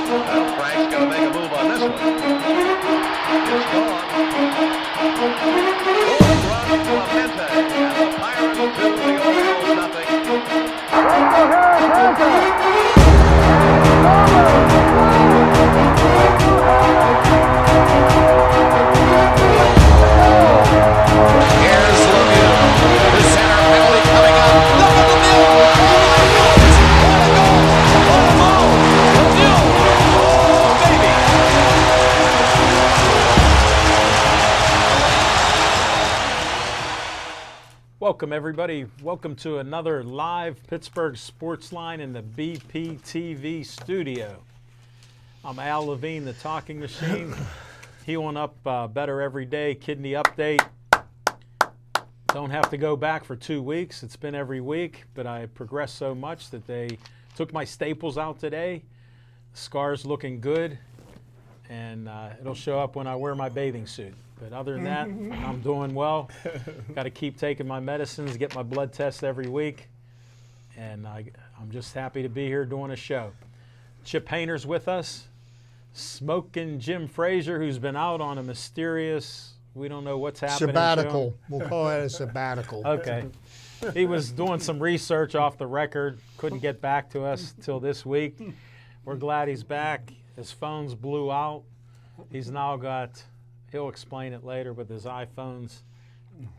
Well, Frank's going to make a move on this one. It's gone. Home run, Clemente. And the Pirates 2, the Orioles nothing. Here's Lemieux. The center penalty coming up. Look at Lemieux. Oh my goodness. What a goal. What a move. Lemieux. Oh baby. Welcome, everybody. Welcome to another live Pittsburgh Sports Line in the BPTV studio. I'm Al Levine, the talking machine. Healing up better every day. Kidney update. Don't have to go back for 2 weeks. It's been every week, but I progressed so much that they took my staples out today. Scar's looking good, and it'll show up when I wear my bathing suit. But other than that, I'm doing well. Got to keep taking my medicines, get my blood tests every week, and I'm just happy to be here doing a show. Chip Hayner's with us. Smoking Jim Frazier, who's been out on a mysterious, we don't know what's happening. Sabbatical. We'll call it a sabbatical. Okay. He was doing some research off the record, couldn't get back to us till this week. We're glad he's back. His phones blew out. He's now got, he'll explain it later with his iPhones,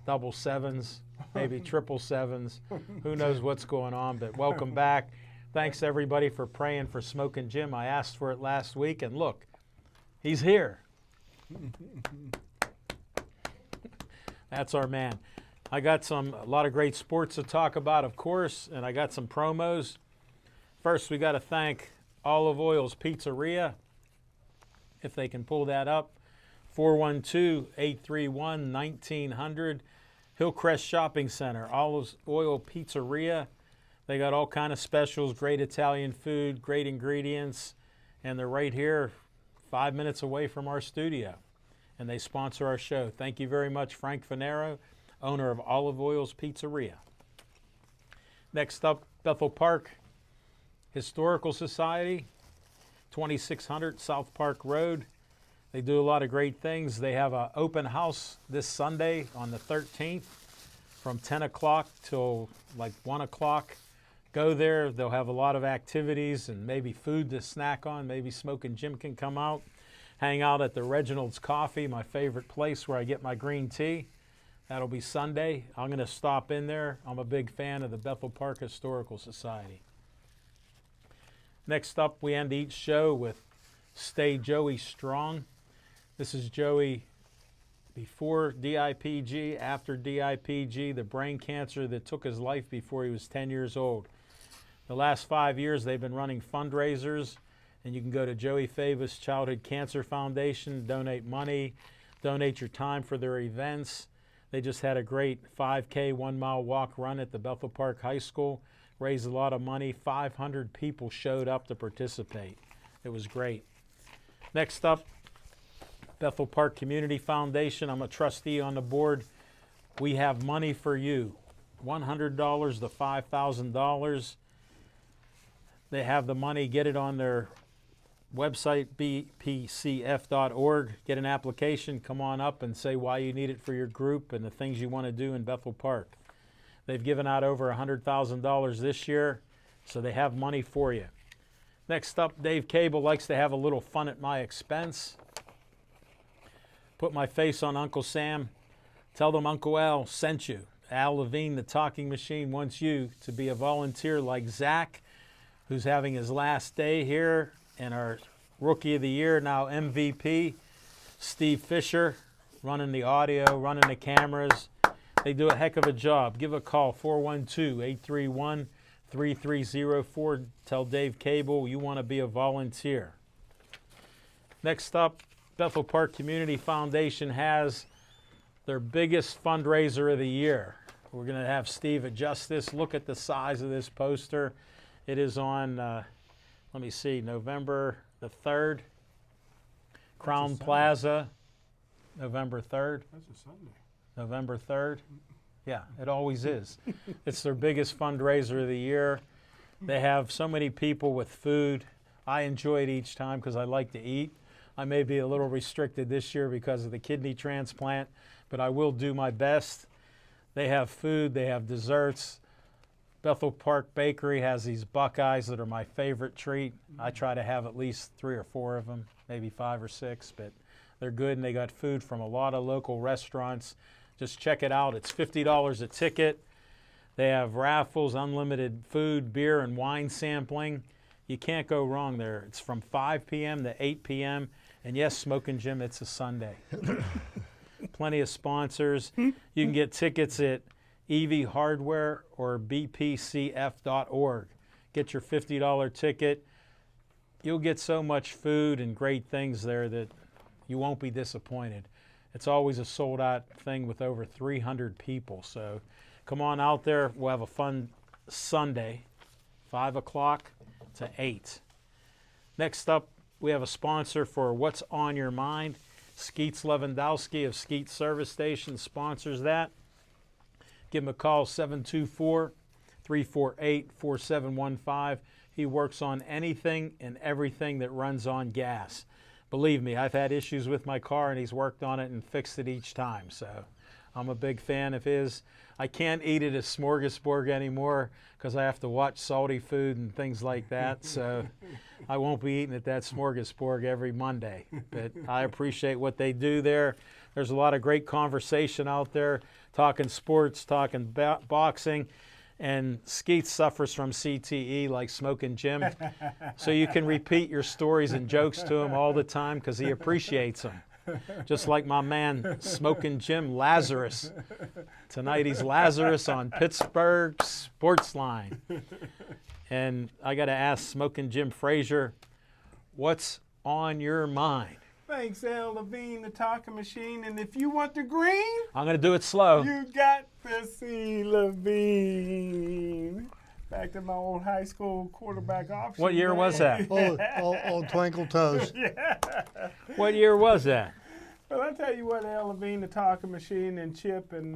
777s, maybe 777s. Who knows what's going on, but welcome back. Thanks, everybody, for praying for Smoking Jim. I asked for it last week, and look, he's here. That's our man. I got a lot of great sports to talk about, of course, and I got some promos. First, we got to thank Olive Oil's Pizzeria, if they can pull that up. 412-831-1900. Hillcrest Shopping Center, Olive Oil Pizzeria. They got all kind of specials, great Italian food, great ingredients, and they're right here 5 minutes away from our studio. And they sponsor our show. Thank you very much, Frank Finero, owner of Olive Oil's Pizzeria. Next up, Bethel Park Historical Society, 2600 South Park Road. They do a lot of great things. They have an open house this Sunday on the 13th from 10 o'clock till like 1 o'clock. Go there. They'll have a lot of activities and maybe food to snack on. Maybe Smoking Jim can come out. Hang out at the Reginald's Coffee, my favorite place where I get my green tea. That'll be Sunday. I'm going to stop in there. I'm a big fan of the Bethel Park Historical Society. Next up, we end each show with Stay Joey Strong. This is Joey before DIPG, after DIPG, the brain cancer that took his life before he was 10 years old. The last 5 years, they've been running fundraisers, and you can go to Joey Favis Childhood Cancer Foundation, donate money, donate your time for their events. They just had a great 5K 1 mile walk run at the Bethel Park High School, raised a lot of money. 500 people showed up to participate. It was great. Next up, Bethel Park Community Foundation. I'm a trustee on the board. We have money for you, $100 to $5,000. They have the money. Get it on their website, bpcf.org. Get an application. Come on up and say why you need it for your group and the things you want to do in Bethel Park. They've given out over $100,000 this year, so they have money for you. Next up, Dave Cable likes to have a little fun at my expense. Put my face on Uncle Sam. Tell them Uncle Al sent you. Al Levine, the talking machine, wants you to be a volunteer like Zach, who's having his last day here, and our Rookie of the Year, now MVP, Steve Fisher, running the audio, running the cameras. They do a heck of a job. Give a call, 412-831-3304. Tell Dave Cable you want to be a volunteer. Next up, Bethel Park Community Foundation has their biggest fundraiser of the year. We're going to have Steve adjust this. Look at the size of this poster. It is on, let me see, November the 3rd, Crown Plaza, November 3rd. That's a Sunday. November 3rd. Yeah, it always is. It's their biggest fundraiser of the year. They have so many people with food. I enjoy it each time because I like to eat. I may be a little restricted this year because of the kidney transplant, but I will do my best. They have food, they have desserts. Bethel Park Bakery has these Buckeyes that are my favorite treat. I try to have at least 3 or 4 of them, maybe 5 or 6, but they're good, and they got food from a lot of local restaurants. Just check it out. It's $50 a ticket. They have raffles, unlimited food, beer, and wine sampling. You can't go wrong there. It's from 5 p.m. to 8 p.m. And yes, Smokin' Jim, it's a Sunday. Plenty of sponsors. You can get tickets at EV Hardware or bpcf.org. Get your $50 ticket. You'll get so much food and great things there that you won't be disappointed. It's always a sold-out thing with over 300 people. So come on out there. We'll have a fun Sunday, 5 o'clock to 8. Next up, we have a sponsor for What's on Your Mind. Skeets Lewandowski of Skeets Service Station sponsors that. Give him a call, 724-348-4715. He works on anything and everything that runs on gas. Believe me, I've had issues with my car, and he's worked on it and fixed it each time. So I'm a big fan of his. I can't eat at a smorgasbord anymore because I have to watch salty food and things like that. So I won't be eating at that smorgasbord every Monday. But I appreciate what they do there. There's a lot of great conversation out there, talking sports, talking boxing. And Skeets suffers from CTE like Smokin' Jim. So you can repeat your stories and jokes to him all the time because he appreciates them. Just like my man, Smokin' Jim Lazarus. Tonight he's Lazarus on Pittsburgh Sportsline. And I got to ask Smokin' Jim Frazier, what's on your mind? Thanks, Al Levine, the talking machine. And if you want the green, I'm going to do it slow. you got to see Levine. Back to my old high school quarterback option. What year was that? Old Twinkle Toes. What year was that? Well, I tell you what, Al Levine, the talking machine, and Chip, and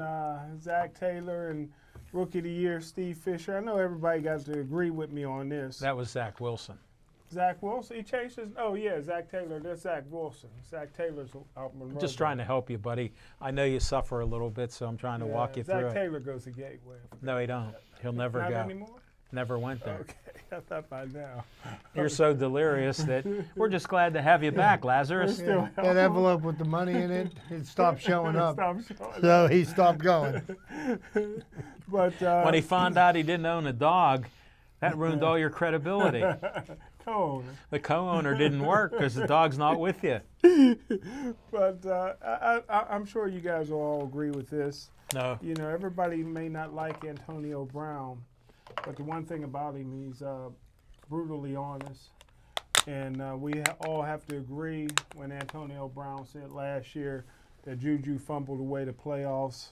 Zach Taylor, and Rookie of the Year, Steve Fisher. I know everybody got to agree with me on this. That was Zach Wilson. Zach Wilson, he changed his. Oh yeah, Zach Taylor. That's Zach Wilson. Zach Taylor's out Monroe. Just trying to help you, buddy. I know you suffer a little bit, so I'm trying to walk you through Zach it. Taylor goes to Gateway. No, he don't. He'll never Not go. anymore? Never went there. Okay, I thought by now. You're so delirious that we're just glad to have you back, Lazarus. Still That envelope with the money in it, it stopped showing up. Stop showing So he stopped going. But When he found out he didn't own a dog, that ruined all your credibility. co-owner. The co-owner didn't work because the dog's not with you. But I'm sure you guys will all agree with this. No. You know, everybody may not like Antonio Brown, but the one thing about him, he's brutally honest. And we all have to agree when Antonio Brown said last year that Juju fumbled away the playoffs.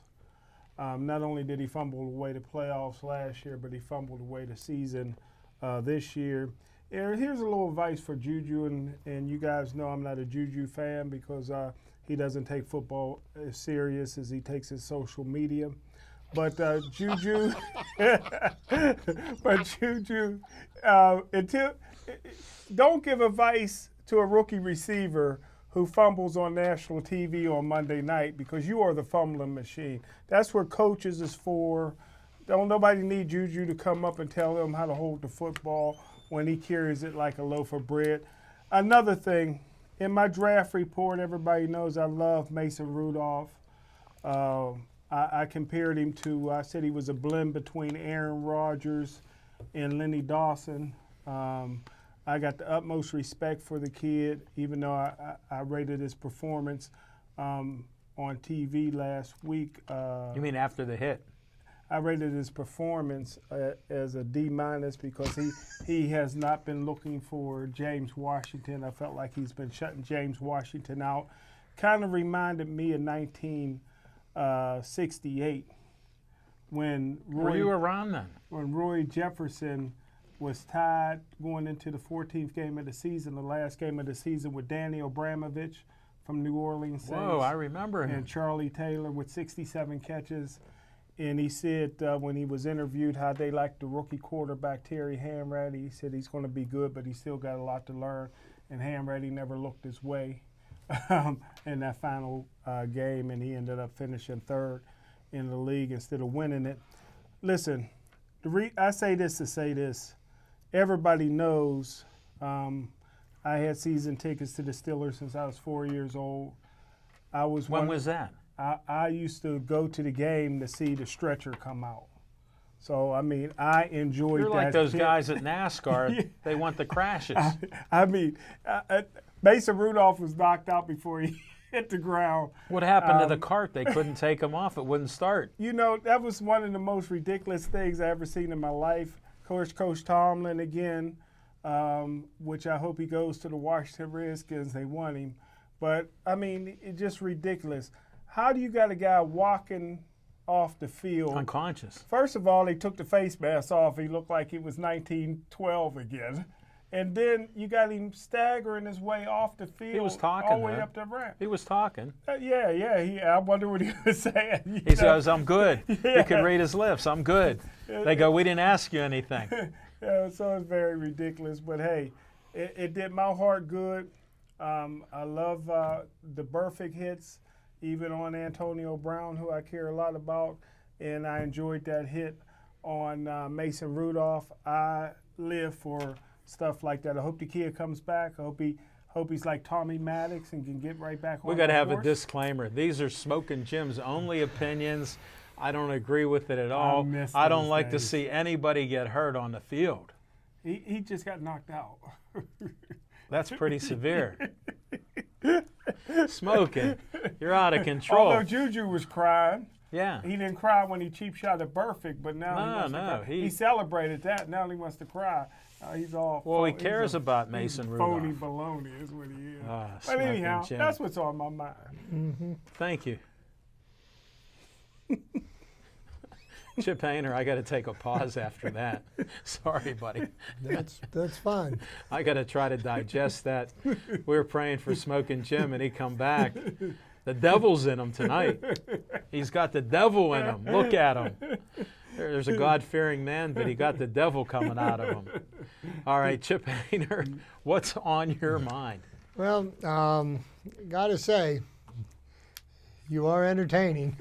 Not only did he fumble away the playoffs last year, but he fumbled away the season this year. And here's a little advice for Juju, and you guys know I'm not a Juju fan because he doesn't take football as serious as he takes his social media. But Juju, don't give advice to a rookie receiver who fumbles on national TV on Monday night because you are the fumbling machine. That's what coaches is for. Don't nobody need Juju to come up and tell them how to hold the football when he carries it like a loaf of bread. Another thing, in my draft report, everybody knows I love Mason Rudolph. I compared him to, I said he was a blend between Aaron Rodgers and Lenny Dawson. I got the utmost respect for the kid, even though I rated his performance on TV last week. You mean after the hit? I rated his performance as a D- because he has not been looking for James Washington. I felt like he's been shutting James Washington out. Kind of reminded me of 1968 when Were you around then? when Roy Jefferson was tied going into the 14th game of the season, the last game of the season, with Danny Abramovich from New Orleans Saints. Whoa, I remember him. And Charlie Taylor with 67 catches. And he said when he was interviewed how they liked the rookie quarterback, Terry Hamratty. He said he's going to be good, but he's still got a lot to learn. And Hamratty never looked his way in that final game, and he ended up finishing third in the league instead of winning it. Listen, I say this to say this. Everybody knows I had season tickets to the Steelers since I was 4 years old. When was that? I used to go to the game to see the stretcher come out. So, I mean, I enjoyed You're that. like those hit. guys at NASCAR. They want the crashes. I mean, Mason Rudolph was knocked out before he hit the ground. What happened to the cart? They couldn't take him off. It wouldn't start. You know, that was one of the most ridiculous things I ever seen in my life. Of course, Coach Tomlin again, which I hope he goes to the Washington Redskins. They want him. But, I mean, it's just ridiculous. How do you got a guy walking off the field? Unconscious. First of all, they took the face mask off. He looked like he was 1912 again. And then you got him staggering his way off the field. He was talking, all the way though. up the ramp. He was talking. I wonder what he was saying. He goes, I'm good. You can read his lips. I'm good. They go, we didn't ask you anything. Yeah, so it's very ridiculous. But, hey, it did my heart good. I love the Burfict hits, even on Antonio Brown, who I care a lot about. And I enjoyed that hit on Mason Rudolph. I live for stuff like that. I hope the kid comes back. I hope he's like Tommy Maddox and can get right back on We got to the have a horse. disclaimer. These are Smoking Jim's only opinions. I don't agree with it at all. miss I don't those like to days. see anybody get hurt on the field. He just got knocked out. That's pretty severe. Smoking. You're out of control. Although Juju was crying. Yeah. He didn't cry when he cheap shot at Burfict, but now he wants to cry. He celebrated that. Now he wants to cry. He's all Well, he he's cares a about Mason phony Rudolph. baloney is what he is. Ah, but Smoking anyhow, Jim. that's what's on my mind. Thank you. Chip Hayner, I got to take a pause after that. Sorry, buddy. That's fine. I got to try to digest that. We were praying for Smoking Jim, and he come back. The devil's in him tonight. He's got the devil in him. Look at him. There's a God-fearing man, but he got the devil coming out of him. All right, Chip Hayner, what's on your mind? Well, gotta say, you are entertaining.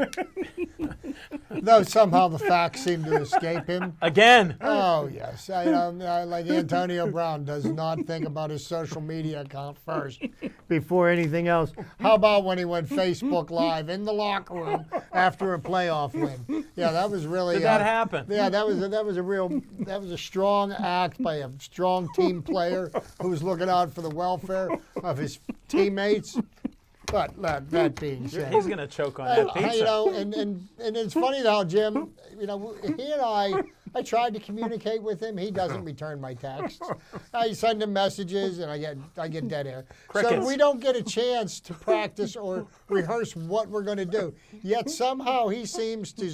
Though somehow the facts seem to escape him. Again. Oh, yes. I like Antonio Brown does not think about his social media account first before anything else. How about when he went Facebook Live in the locker room after a playoff win? Yeah, that was really. Did that happen? Yeah, that was a strong act by a strong team player who was looking out for the welfare of his teammates. But that being said, He's going to choke on that pizza. you know, and it's funny how Jim, you know, he and I tried to communicate with him. He doesn't return my texts. I send him messages, and I get dead air. Crickets. So we don't get a chance to practice or rehearse what we're going to do. Yet somehow he seems to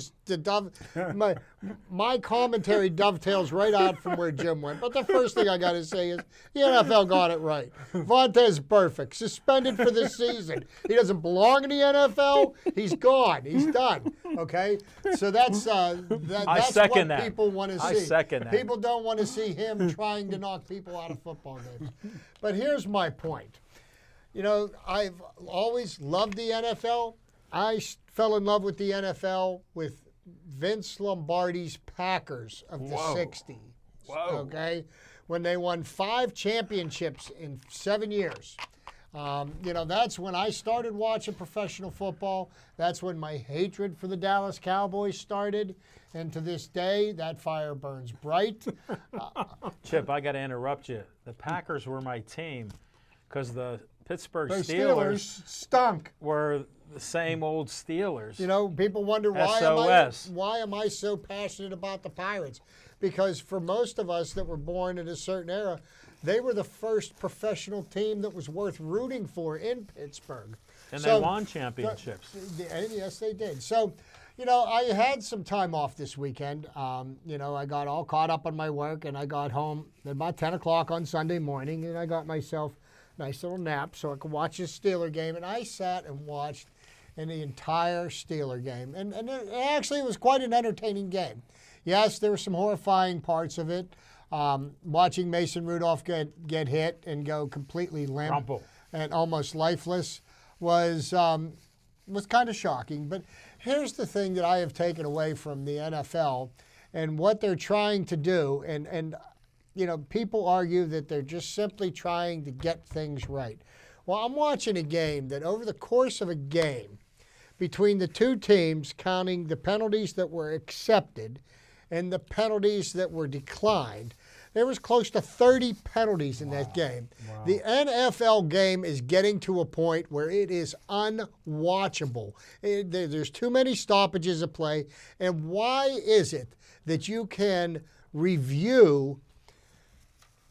my commentary dovetails right out from where Jim went. But the first thing I got to say is the NFL got it right. Vontaze Burfict, suspended for this season. He doesn't belong in the NFL. He's gone. He's done. Okay? So that's that's second what that. people want to see. I second that. People don't want to see him trying to knock people out of football games. But here's my point. You know, I've always loved the NFL. I fell in love with the NFL with Vince Lombardi's Packers of the 60s. Whoa. Okay? When they won 5 championships in 7 years. You know, that's when I started watching professional football. That's when my hatred for the Dallas Cowboys started. And to this day, that fire burns bright. Chip, I got to interrupt you. The Packers were my team because the Pittsburgh The Steelers stunk. were the same old Steelers. You know, people wonder SOS. why am I so passionate about the Pirates? Because for most of us that were born in a certain era, they were the first professional team that was worth rooting for in Pittsburgh. And they won championships. Yes, they did. So, you know, I had some time off this weekend. You know, I got all caught up on my work, and I got home at about 10 o'clock on Sunday morning, and I got myself a nice little nap so I could watch this Steeler game. And I sat and watched in the entire Steeler game. And it actually was quite an entertaining game. Yes, there were some horrifying parts of it. Watching Mason Rudolph get hit and go completely limp Crumple. and almost lifeless was kind of shocking. But here's the thing that I have taken away from the NFL and what they're trying to do. And you know, people argue that they're just simply trying to get things right. Well, I'm watching a game that over the course of a game between the two teams, counting the penalties that were accepted and the penalties that were declined, there was close to 30 penalties in that game. The NFL game is getting to a point where it is unwatchable. There's too many stoppages of play. And why is it that you can review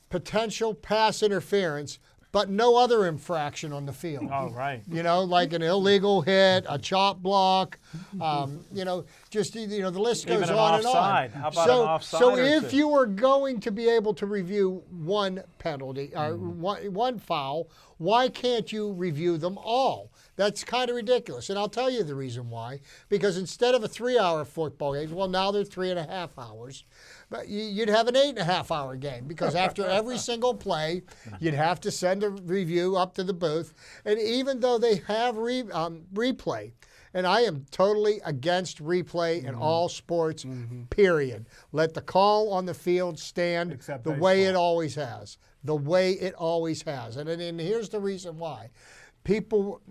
potential pass interference but no other infraction on the field? Oh, right. You know, like an illegal hit, a chop block, you know, just, you know, the list goes Even an on offside. and on. How about an offside So or if two? you are going to be able to review one penalty, or one foul, why can't you review them all? That's kind of ridiculous. And I'll tell you the reason why. Because instead of a 3-hour football game, well, now they're 3.5 hours. But you'd have an 8.5-hour game because after every single play, you'd have to send a review up to the booth. And even though they have replay, and I am totally against replay in all sports, period. Let the call on the field stand Except the way it baseball. always has. The way it always has. And here's the reason why. People,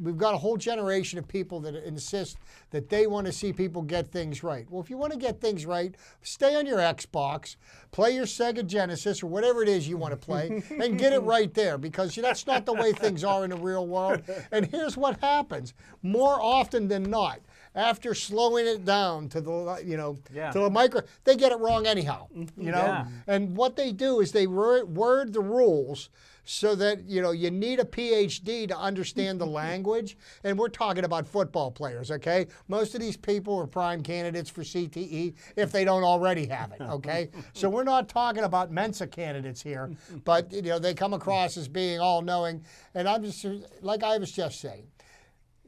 we've got a whole generation of people that insist that they want to see people get things right. Well, if you want to get things right, stay on your Xbox, play your Sega Genesis or whatever it is you want to play, and get it right there because that's not the way things are in the real world. And here's what happens. More often than not, after slowing it down to the, you know, Yeah. to the micro, they get it wrong anyhow, you know? Yeah. And what they do is they word the rules so that, you know, you need a PhD to understand the language. And we're talking about football players, okay? Most of these people are prime candidates for CTE if they don't already have it, okay? So we're not talking about Mensa candidates here, but, you know, they come across as being all-knowing. And I'm just, like I was just saying,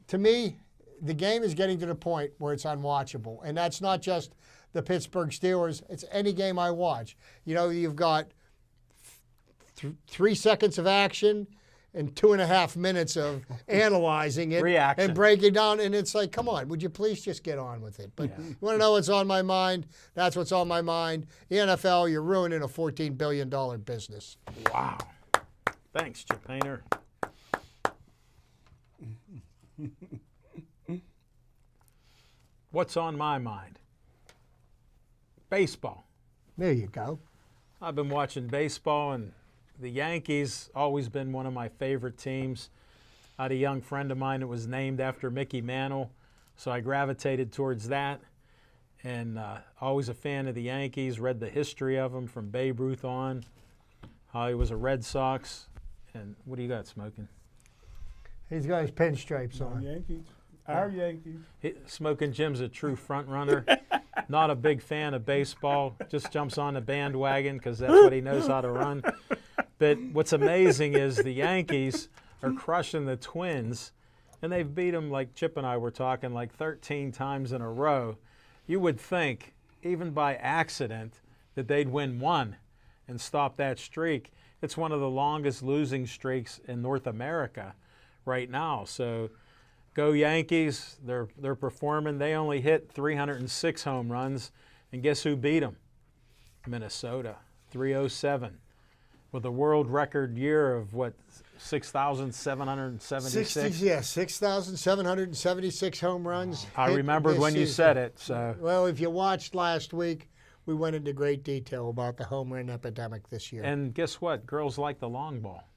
to me, the game is getting to the point where it's unwatchable. And that's not just the Pittsburgh Steelers. It's any game I watch. You know, you've got 3 seconds of action and 2.5 minutes of analyzing it Reaction. and breaking down. And it's like, come on, would you please just get on with it? But you want to know what's on my mind? That's what's on my mind. The NFL, you're ruining a $14 billion business. Wow. Thanks, Chip Painter. What's on my mind? Baseball. There you go. I've been watching baseball, and the Yankees always been one of my favorite teams. I had a young friend of mine that was named after Mickey Mantle, so I gravitated towards that. And always a fan of the Yankees, read the history of them from Babe Ruth on. He was a Red Sox. And what do you got smoking? He's got his pinstripes on. Yankees. Our Yankees. Smoking Jim's a true front runner. Not a big fan of baseball. Just jumps on the bandwagon because that's what he knows how to run. But what's amazing is the Yankees are crushing the Twins, and they've beat them, like Chip and I were talking, like 13 times in a row. You would think, even by accident, that they'd win one and stop that streak. It's one of the longest losing streaks in North America right now. So go Yankees. They're performing. They only hit 306 home runs. And guess who beat them? Minnesota, 307. With a world record year of, what, 6,776? 6,776 home runs. I hit remembered this when you season. said it. So Well, if you watched last week, we went into great detail about the home run epidemic this year. And guess what? Girls like the long ball.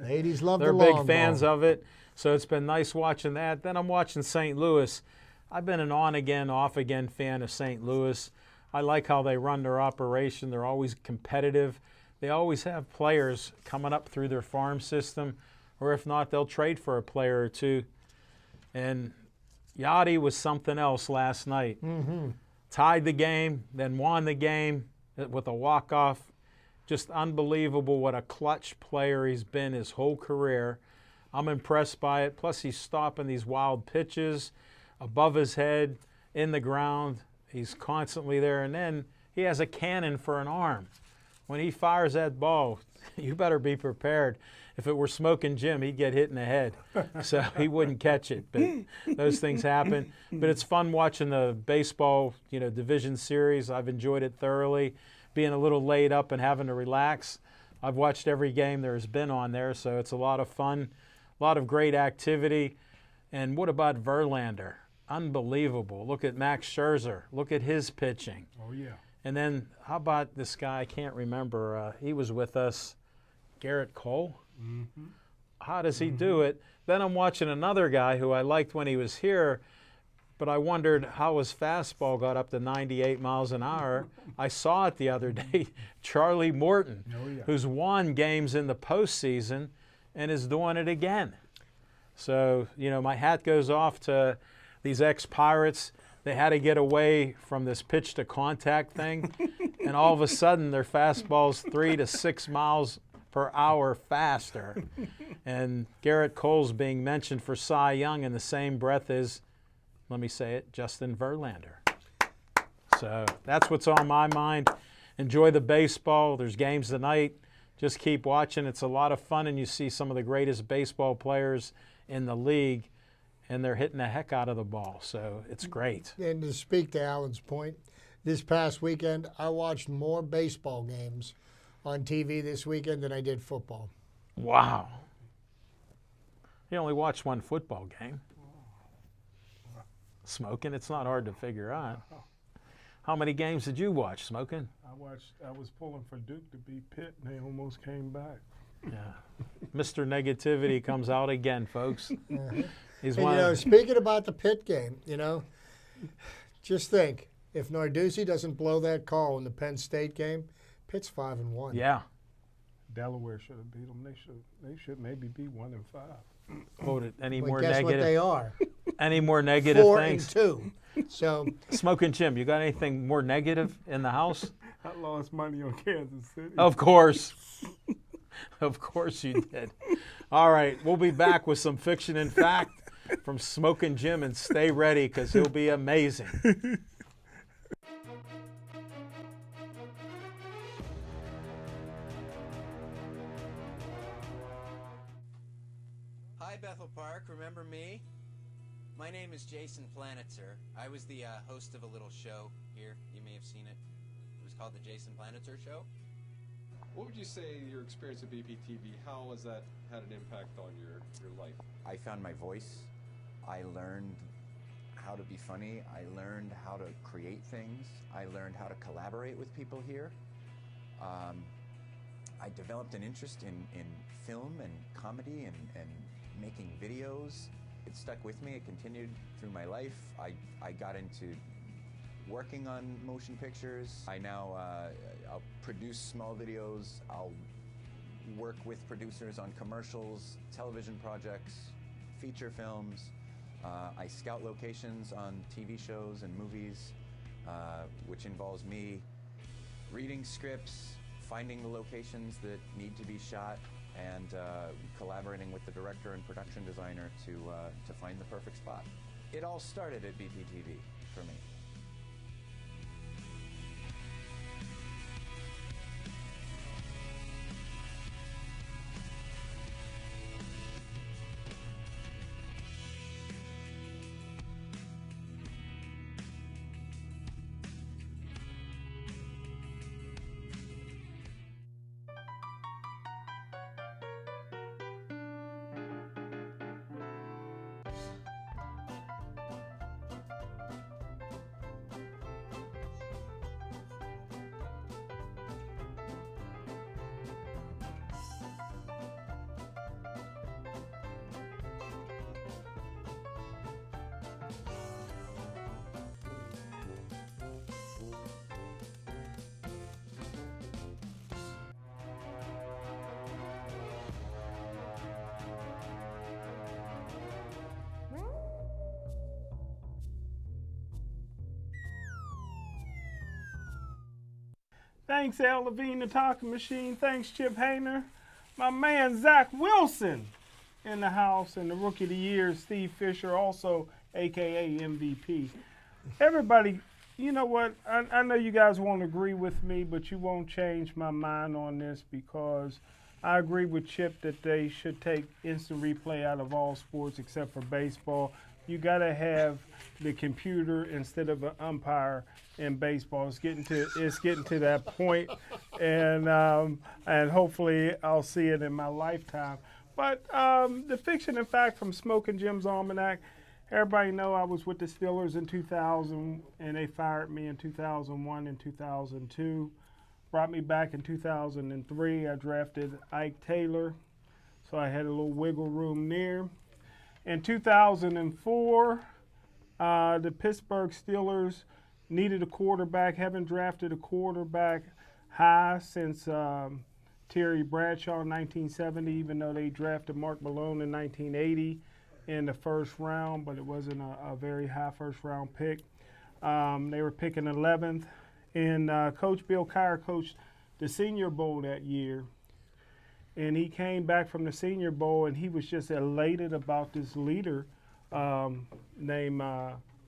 Ladies love They're the big long fans ball. of it. So it's been nice watching that. Then I'm watching St. Louis. I've been an on-again, off-again fan of St. Louis. I like how they run their operation. They're always competitive. They always have players coming up through their farm system, or if not, they'll trade for a player or two. And Yachty was something else last night. Tied the game, then won the game with a walk-off. Just unbelievable what a clutch player he's been his whole career. I'm impressed by it. Plus, he's stopping these wild pitches above his head, in the ground. He's constantly there. And then he has a cannon for an arm. When he fires that ball, you better be prepared. If it were Smoking Jim, he'd get hit in the head. So he wouldn't catch it. But those things happen. But it's fun watching the baseball, division series. I've enjoyed it thoroughly. Being a little laid up and having to relax. I've watched every game there's been on there, so it's a lot of fun, a lot of great activity. And what about Verlander? Unbelievable. Look at Max Scherzer. Look at his pitching. Oh, yeah. And then how about this guy? I can't remember. He was with us, Garrett Cole. Mm-hmm. How does he do it? Then I'm watching another guy who I liked when he was here, but I wondered how his fastball got up to 98 miles an hour. I saw it the other day. Charlie Morton, Oh, yeah. who's won games in the postseason and is doing it again. So, my hat goes off to these ex-Pirates. They had to get away from this pitch to contact thing, and all of a sudden their fastball's 3 to 6 miles per hour faster. And Garrett Cole's being mentioned for Cy Young in the same breath as, let me say it, Justin Verlander. So that's what's on my mind. Enjoy the baseball. There's games tonight. Just keep watching. It's a lot of fun, and you see some of the greatest baseball players in the league, and they're hitting the heck out of the ball. So it's great. And to speak to Alan's point, this past weekend, I watched more baseball games on TV this weekend than I did football. Wow. You only watched one football game. Smoking, it's not hard to figure out. How many games did you watch, Smoking? I was pulling for Duke to beat Pitt, and they almost came back. Yeah. Mr. Negativity comes out again, folks. He's And, one. speaking about the Pitt game, just think, if Narduzzi doesn't blow that call in the Penn State game, Pitt's 5-1. Yeah. Delaware should have beat them. They should maybe be 1-5. Quoted. Any Well, more guess what they negative? are? Any more negative 4-2. things? So Smoking Jim, you got anything more negative in the house? I lost money on Kansas City. Of course. Of course you did. All right, we'll be back with some fiction and fact from Smoking Jim, and stay ready because he'll be amazing. Hi, Bethel Park. Remember me? My name is Jason Planitzer. I was the host of a little show here. You may have seen it. It was called The Jason Planitzer Show. What would you say your experience at BPTV, how has that had an impact on your life? I found my voice. I learned how to be funny. I learned how to create things. I learned how to collaborate with people here. I developed an interest in film and comedy and making videos. It stuck with me. It continued through my life. I got into working on motion pictures. I now I'll produce small videos. I'll work with producers on commercials, television projects, feature films. I scout locations on TV shows and movies, which involves me reading scripts, finding the locations that need to be shot, and collaborating with the director and production designer to find the perfect spot. It all started at BPTV for me. Thanks, Al Levine, the talking machine. Thanks, Chip Hayner. My man, Zach Wilson, in the house, and the Rookie of the Year is Steve Fisher, also AKA MVP. Everybody, you know what? I know you guys won't agree with me, but you won't change my mind on this because I agree with Chip that they should take instant replay out of all sports except for baseball. You got to have the computer instead of an umpire in baseball. It's getting to that point, and hopefully I'll see it in my lifetime. But the fiction and fact from Smoking Jim's Almanac. Everybody know I was with the Steelers in 2000, and they fired me in 2001 and 2002. Brought me back in 2003. I drafted Ike Taylor, so I had a little wiggle room there. In 2004, the Pittsburgh Steelers needed a quarterback. Haven't drafted a quarterback high since Terry Bradshaw in 1970, even though they drafted Mark Malone in 1980 in the first round, but it wasn't a very high first-round pick. They were picking 11th, and Coach Bill Cowher coached the Senior Bowl that year. And he came back from the Senior Bowl, and he was just elated about this leader named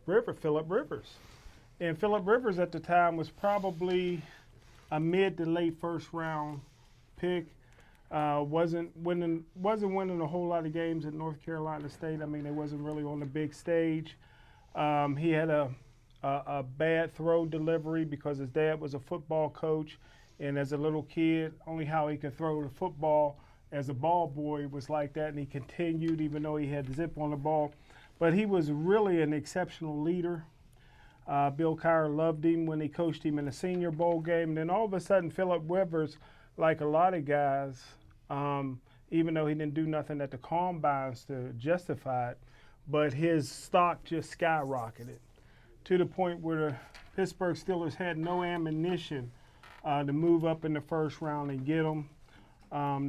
Phillip Rivers. And Phillip Rivers at the time was probably a mid to late first-round pick. Wasn't winning a whole lot of games at North Carolina State. I mean, they wasn't really on the big stage. He had a bad throw delivery because his dad was a football coach, and as a little kid, only how he could throw the football as a ball boy was like that, and he continued even though he had zip on the ball. But he was really an exceptional leader. Bill Cowher loved him when he coached him in the Senior Bowl game. And then all of a sudden, Phillip Rivers, like a lot of guys, even though he didn't do nothing at the combines to justify it, but his stock just skyrocketed to the point where the Pittsburgh Steelers had no ammunition to move up in the first round and get him.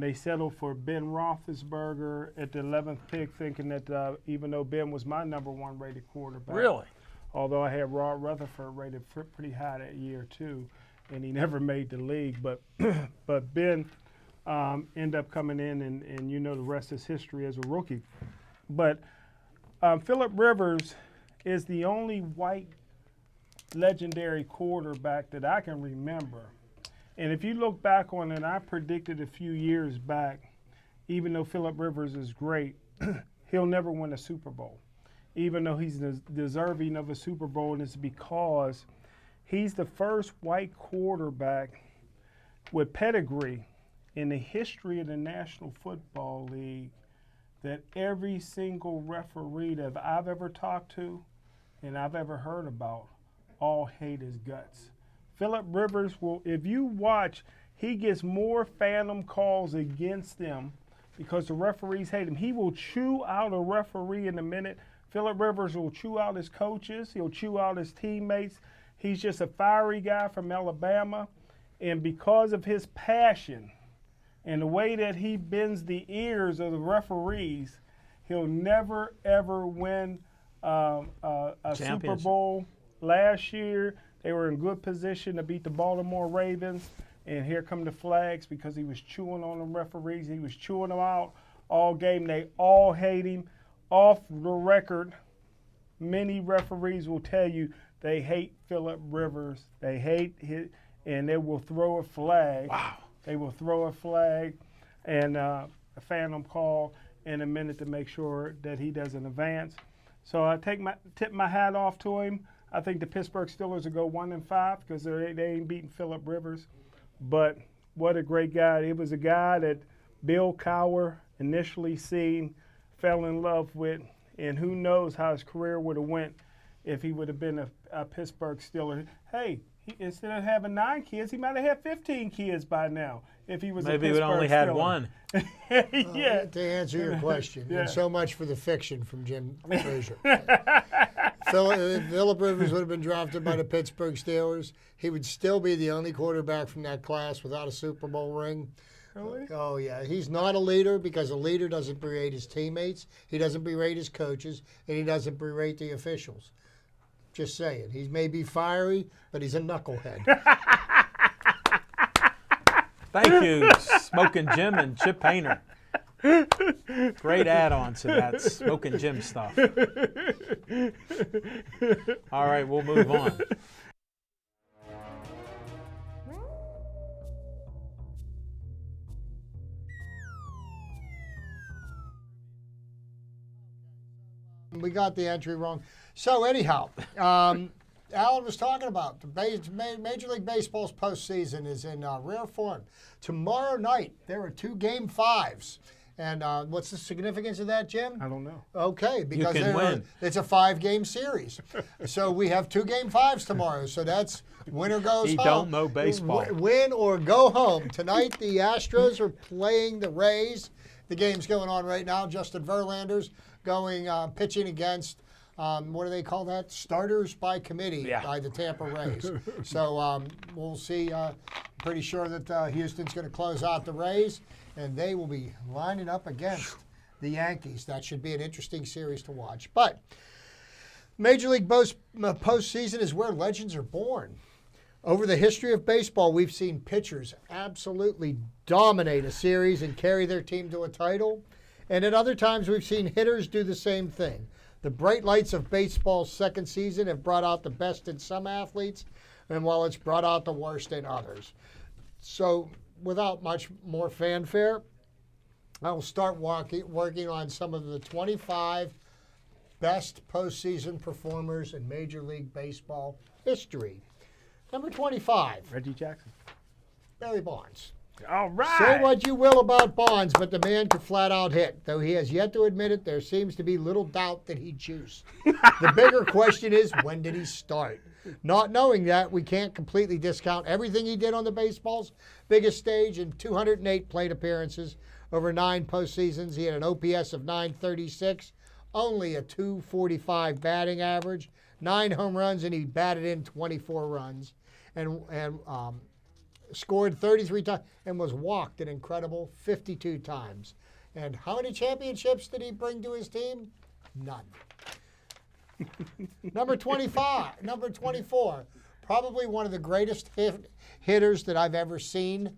They settled for Ben Roethlisberger at the 11th pick, thinking that even though Ben was my number one rated quarterback. Really? Although I had Rod Rutherford rated pretty high that year too, and he never made the league. But Ben ended up coming in, and you know the rest is history as a rookie. But Phillip Rivers is the only white legendary quarterback that I can remember. And if you look back on it, I predicted a few years back, even though Phillip Rivers is great, he'll never win a Super Bowl, even though he's deserving of a Super Bowl, and it's because he's the first white quarterback with pedigree in the history of the National Football League that every single referee that I've ever talked to and I've ever heard about all hate his guts. Phillip Rivers will, if you watch, he gets more phantom calls against them because the referees hate him. He will chew out a referee in a minute. Phillip Rivers will chew out his coaches. He'll chew out his teammates. He's just a fiery guy from Alabama. And because of his passion and the way that he bends the ears of the referees, he'll never, ever win a Super Bowl. Last year, they were in good position to beat the Baltimore Ravens. And here come the flags because he was chewing on the referees. He was chewing them out all game. They all hate him. Off the record, many referees will tell you they hate Phillip Rivers. They hate his, and they will throw a flag. Wow. They will throw a flag and a phantom call in a minute to make sure that he doesn't advance. So I tip my hat off to him. I think the Pittsburgh Steelers will go 1-5 because they ain't beating Phillip Rivers. But what a great guy. It was a guy that Bill Cowher initially seen, fell in love with, and who knows how his career would have went if he would have been a Pittsburgh Steeler. Hey, instead of having 9 kids, he might have had 15 kids by now if he was Maybe a he Pittsburgh would only Steeler. had one. Yeah. To answer your question, Yeah. and so much for the fiction from Jim Frazier. Phillip Rivers would have been drafted by the Pittsburgh Steelers. He would still be the only quarterback from that class without a Super Bowl ring. Really? Oh, yeah. He's not a leader because a leader doesn't berate his teammates, he doesn't berate his coaches, and he doesn't berate the officials. Just saying. He may be fiery, but he's a knucklehead. Thank you, Smoking Jim and Chip Painter. Great add-on to that smoking Jim stuff. All right, we'll move on. We got the entry wrong. So anyhow, Alan was talking about the Major League Baseball's postseason is in rare form. Tomorrow night, there are 2 Game 5s. And what's the significance of that, Jim? I don't know. Okay, because can win. It's a 5-game series. So we have 2 Game 5s tomorrow. So that's winner goes He home. don't know baseball. Win or go home. Tonight, the Astros are playing the Rays. The game's going on right now. Justin Verlander's going pitching against, what do they call that? Starters by committee by the Tampa Rays. So we'll see. Pretty sure that Houston's going to close out the Rays, and they will be lining up against the Yankees. That should be an interesting series to watch. But Major League postseason is where legends are born. Over the history of baseball, we've seen pitchers absolutely dominate a series and carry their team to a title. And at other times, we've seen hitters do the same thing. The bright lights of baseball's second season have brought out the best in some athletes, and while it's brought out the worst in others. So without much more fanfare, I will start working on some of the 25 best postseason performers in Major League Baseball history. Number 25, Reggie Jackson. Barry Bonds. All right. Say what you will about Bonds, but the man could flat out hit. Though he has yet to admit it, there seems to be little doubt that he juiced. The bigger question is, when did he start? Not knowing that, we can't completely discount everything he did on the baseball's biggest stage. In 208 plate appearances over 9 postseasons, he had an OPS of .936, only a .245 batting average, 9 home runs, and he batted in 24 runs, and scored 33 times and was walked an incredible 52 times. And how many championships did he bring to his team? None. Number 24, probably one of the greatest hitters that I've ever seen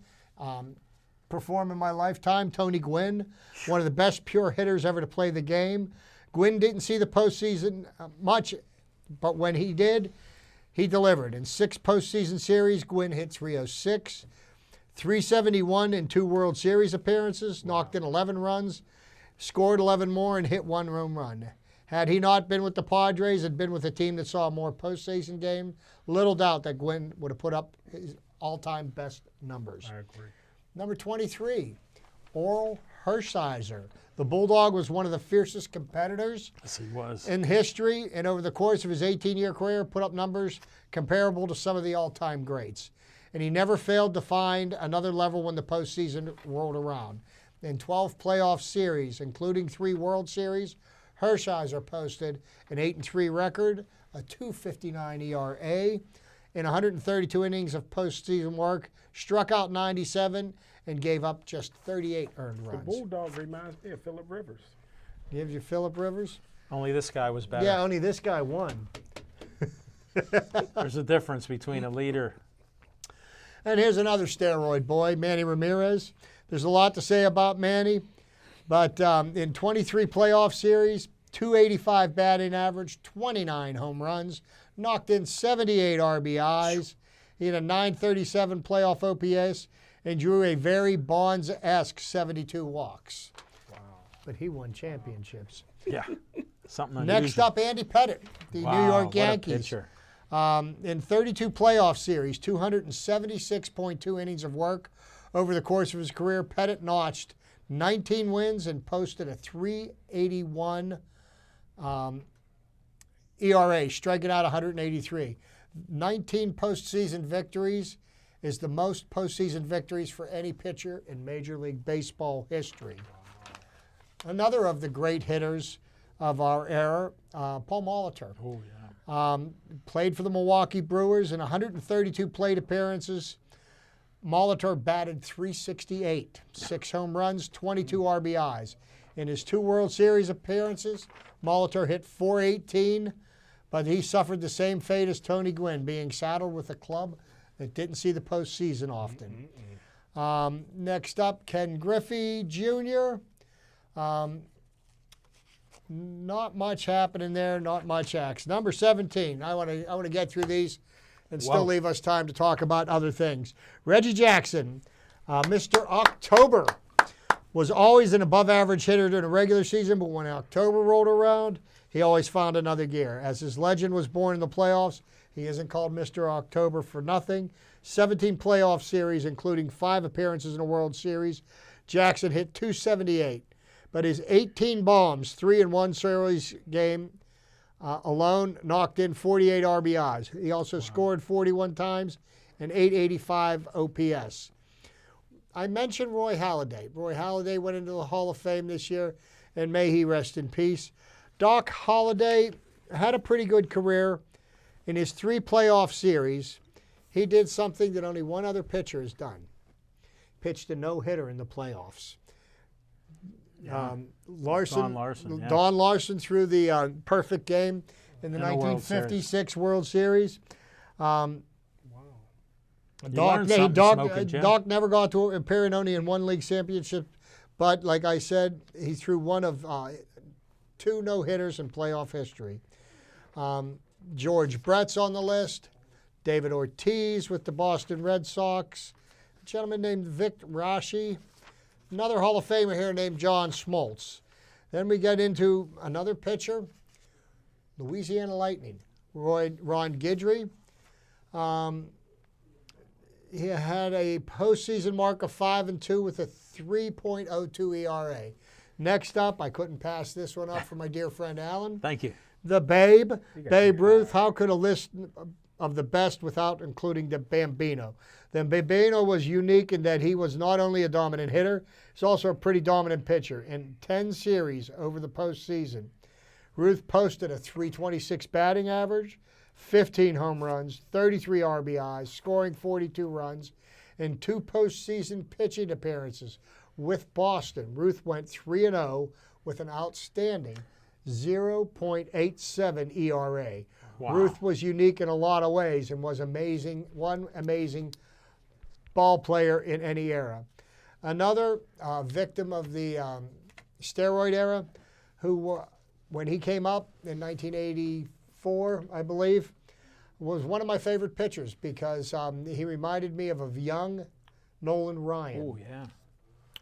perform in my lifetime, Tony Gwynn, one of the best pure hitters ever to play the game. Gwynn didn't see the postseason much, but when he did, he delivered. In 6 postseason series, Gwynn hit .306, .371 in 2 World Series appearances, knocked in 11 runs, scored 11 more, and hit 1 home run. Had he not been with the Padres and been with a team that saw more postseason games, little doubt that Gwynn would have put up his all-time best numbers. I agree. Number 23, Orel Hershiser. The Bulldog was one of the fiercest competitors Yes, he was. in history, and over the course of his 18-year career, put up numbers comparable to some of the all-time greats. And he never failed to find another level when the postseason rolled around. In 12 playoff series, including 3 World Series, Hershiser posted an 8-3 record, a .259 ERA, in 132 innings of postseason work, struck out 97, and gave up just 38 earned The runs. Bulldog reminds me of Phillip Rivers. Gives you Phillip Rivers? Only this guy was better. Yeah, only this guy won. There's a difference between a leader. And here's another steroid boy, Manny Ramirez. There's a lot to say about Manny, but in 23 playoff series, .285 batting average, 29 home runs, knocked in 78 RBIs. He had a .937 playoff OPS and drew a very Bonds-esque 72 walks. Wow. But he won championships. Yeah. Something unusual. Next up, Andy Pettitte, the Wow, New York what a Yankees. pitcher. In 32 playoff series, 276.2 innings of work. Over the course of his career, Pettitte notched 19 wins and posted a .381 ERA, striking out 183. 19 postseason victories is the most postseason victories for any pitcher in Major League Baseball history. Another of the great hitters of our era, Paul Molitor. Oh, yeah. Played for the Milwaukee Brewers in 132 plate appearances. Molitor batted .368, 6 home runs, 22 RBIs. In his 2 World Series appearances, Molitor hit .418, but he suffered the same fate as Tony Gwynn, being saddled with a club that didn't see the postseason often. Next up, Ken Griffey Jr. Not much happening there. Not much action. Number 17. I want to get through these and still Whoa. leave us time to talk about other things. Reggie Jackson, Mr. October, was always an above-average hitter during the regular season, but when October rolled around, he always found another gear. As his legend was born in the playoffs, he isn't called Mr. October for nothing. 17 playoff series, including 5 appearances in the World Series. Jackson hit .278, but his 18 bombs, 3 in one series game alone, knocked in 48 RBIs. He also scored 41 times and 885 OPS. I mentioned Roy Halladay. Roy Halladay went into the Hall of Fame this year, and may he rest in peace. Doc Halladay had a pretty good career. In his 3 playoff series, he did something that only one other pitcher has done. Pitched a no-hitter in the playoffs. Larson, Don Larson, yeah. Don Larson threw the perfect game in the In the World 1956 World Series. You learn something smoking, Jim. Doc never got to appear only in one league championship, but like I said, he threw one of 2 no-hitters in playoff history. George Brett's on the list. David Ortiz with the Boston Red Sox. A gentleman named Vic Rashi. Another Hall of Famer here named John Smoltz. Then we get into another pitcher, Louisiana Lightning, Ron Guidry. He had a postseason mark of 5-2 with a 3.02 ERA. Next up, I couldn't pass this one up for my dear friend Alan. Thank you. The Babe, Babe Ruth. How could a list of the best without including the Bambino? The Bambino was unique in that he was not only a dominant hitter, he's also a pretty dominant pitcher. In 10 series over the postseason, Ruth posted a .326 batting average, 15 home runs, 33 RBIs, scoring 42 runs, and 2 postseason pitching appearances with Boston. Ruth went 3-0 with an outstanding 0.87 ERA. Wow. Ruth was unique in a lot of ways and was one amazing ball player in any era. Another victim of the steroid era, who, when he came up in 1984, I believe, was one of my favorite pitchers because he reminded me of a young Nolan Ryan. Oh, yeah.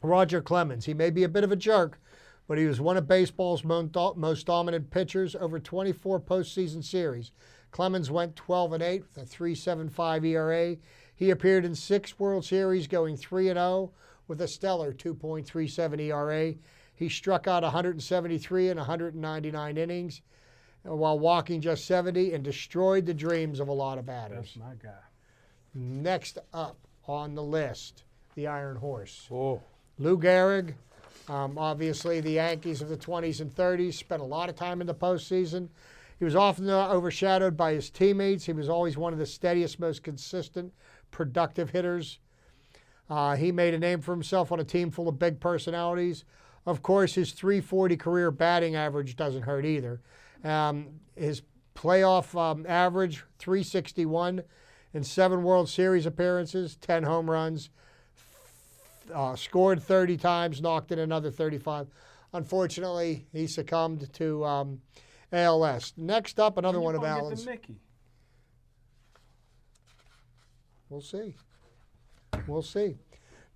Roger Clemens. He may be a bit of a jerk, but he was one of baseball's most dominant pitchers over 24 postseason series. Clemens went 12-8 with a .375 ERA. He appeared in 6 World Series, going 3-0 with a stellar 2.37 ERA. He struck out 173 in 199 innings while walking just 70 and destroyed the dreams of a lot of batters. That's my guy. Next up on the list, the Iron Horse. Oh. Lou Gehrig, obviously the Yankees of the 20s and 30s, spent a lot of time in the postseason. He was often overshadowed by his teammates. He was always one of the steadiest, most consistent, productive hitters. He made a name for himself on a team full of big personalities. Of course, his .340 career batting average doesn't hurt either. His playoff average, .361 in 7 World Series appearances, 10 home runs, scored 30 times, knocked in another 35. Unfortunately, he succumbed to ALS. Next up, another one of Alan's. Mickey. We'll see. We'll see.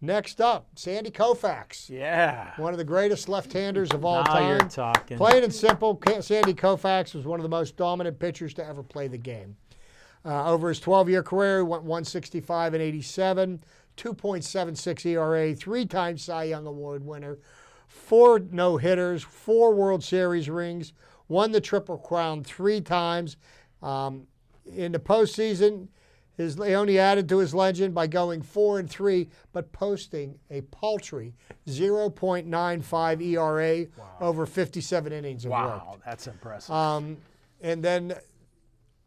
Next up, Sandy Koufax. Yeah. One of the greatest left-handers of all Now time. you're talking. Plain and simple, Sandy Koufax was one of the most dominant pitchers to ever play the game. Over his 12-year career, he went 165 and 87, 2.76 ERA, 3-time Cy Young Award winner, 4 no-hitters, 4 World Series rings, won the Triple Crown 3 times. In the postseason, he only added to his legend by going 4-3, but posting a paltry 0.95 ERA over 57 innings of work. Wow, that's impressive. And then